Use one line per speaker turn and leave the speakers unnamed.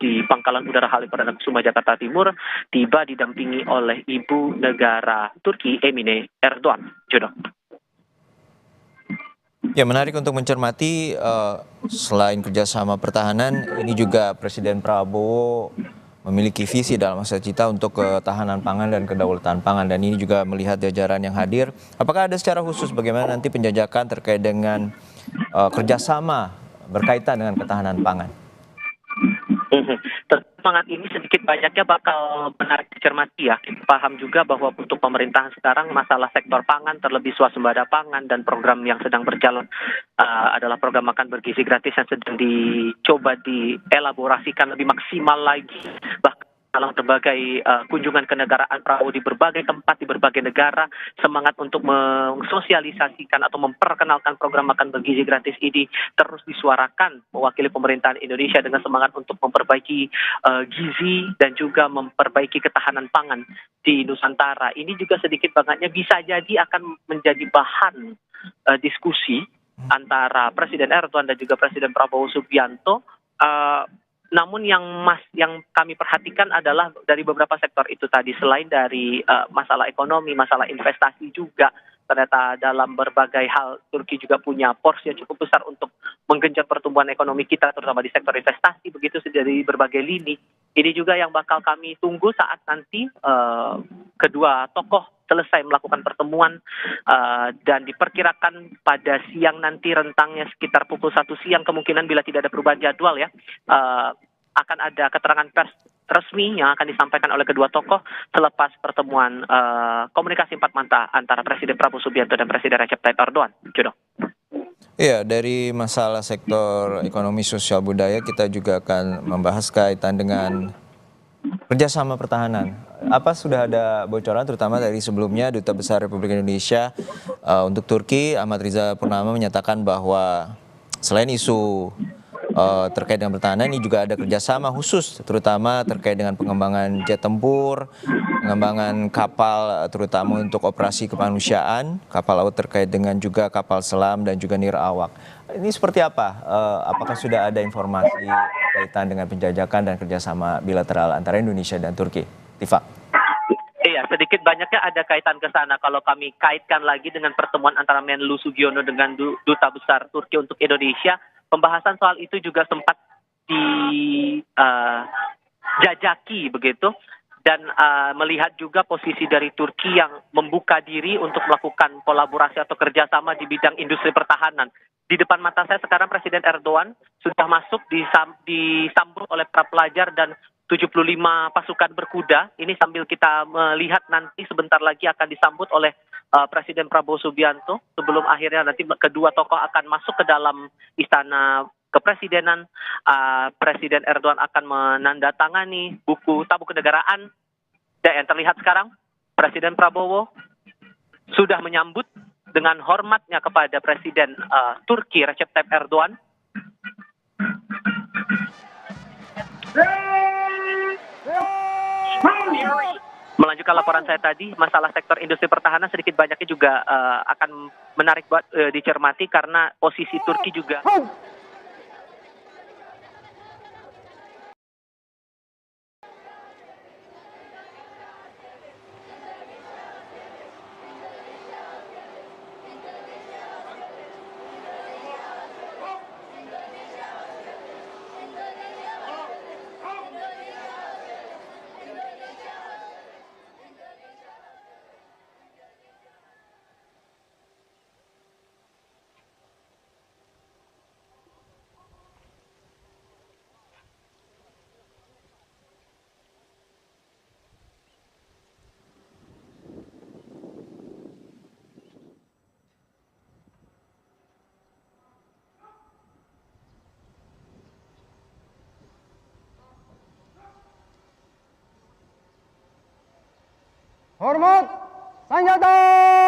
di Pangkalan Udara Halim Perdana Kusuma Jakarta Timur tiba didampingi oleh Ibu Negara Turki Emine Erdogan. Jodoh.
Ya, menarik untuk mencermati selain kerjasama pertahanan, ini juga Presiden Prabowo memiliki visi dalam masa cita untuk ketahanan pangan dan kedaulatan pangan, dan ini juga melihat jajaran yang hadir. Apakah ada secara khusus bagaimana nanti penjajakan terkait dengan kerjasama berkaitan dengan ketahanan pangan?
Semangat ini sedikit banyaknya bakal menarik dicermati ya. Kita paham juga bahwa untuk pemerintahan sekarang masalah sektor pangan, terlebih swasembada pangan dan program yang sedang berjalan adalah program makan bergizi gratis yang sedang dicoba dielaborasikan lebih maksimal lagi. Bahkan dalam berbagai kunjungan kenegaraan Prabowo di berbagai tempat, di berbagai negara, semangat untuk mensosialisasikan atau memperkenalkan program makan bergizi gratis ini terus disuarakan mewakili pemerintahan Indonesia dengan semangat untuk memperbaiki gizi dan juga memperbaiki ketahanan pangan di Nusantara. Ini juga sedikit banyaknya bisa jadi akan menjadi bahan diskusi antara Presiden Erdogan dan juga Presiden Prabowo Subianto. Namun yang kami perhatikan adalah dari beberapa sektor itu tadi, selain dari masalah ekonomi, masalah investasi juga, ternyata dalam berbagai hal Turki juga punya porsi yang cukup besar untuk menggenjot pertumbuhan ekonomi kita, terutama di sektor investasi, begitu dari berbagai lini. Ini juga yang bakal kami tunggu saat nanti kedua tokoh selesai melakukan pertemuan dan diperkirakan pada siang nanti, rentangnya sekitar pukul 1 siang kemungkinan bila tidak ada perubahan jadwal ya, akan ada keterangan pers resmi yang akan disampaikan oleh kedua tokoh selepas pertemuan komunikasi empat mata antara Presiden Prabowo Subianto dan Presiden Recep Tayyip Erdogan. Jodoh.
Iya, dari masalah sektor ekonomi sosial budaya kita juga akan membahas kaitan dengan kerjasama pertahanan. Apa sudah ada bocoran terutama dari sebelumnya Duta Besar Republik Indonesia untuk Turki Ahmad Riza Purnama menyatakan bahwa selain isu terkait dengan pertahanan, ini juga ada kerjasama khusus terutama terkait dengan pengembangan jet tempur, pengembangan kapal terutama untuk operasi kemanusiaan, kapal laut terkait dengan juga kapal selam dan juga nirawak. Ini seperti apa? Apakah sudah ada informasi kaitan dengan penjajakan dan kerjasama bilateral antara Indonesia dan Turki? Tifa.
Iya, sedikit banyaknya ada kaitan ke sana. Kalau kami kaitkan lagi dengan pertemuan antara Menlu Sugiono dengan Duta Besar Turki untuk Indonesia, pembahasan soal itu juga sempat dijajaki begitu, dan melihat juga posisi dari Turki yang membuka diri untuk melakukan kolaborasi atau kerjasama di bidang industri pertahanan. Di depan mata saya sekarang Presiden Erdogan sudah masuk disambut oleh para pelajar dan 75 pasukan berkuda. Ini sambil kita melihat nanti sebentar lagi akan disambut oleh Presiden Prabowo Subianto sebelum akhirnya nanti kedua tokoh akan masuk ke dalam istana kepresidenan. Presiden Erdogan akan menandatangani buku tabu kenegaraan. Dan yang terlihat sekarang Presiden Prabowo sudah menyambut dengan hormatnya kepada Presiden Turki Recep Tayyip Erdogan. Melanjutkan laporan saya tadi, masalah sektor industri pertahanan sedikit banyaknya juga akan menarik buat dicermati karena posisi Turki juga.
Hormat senjata!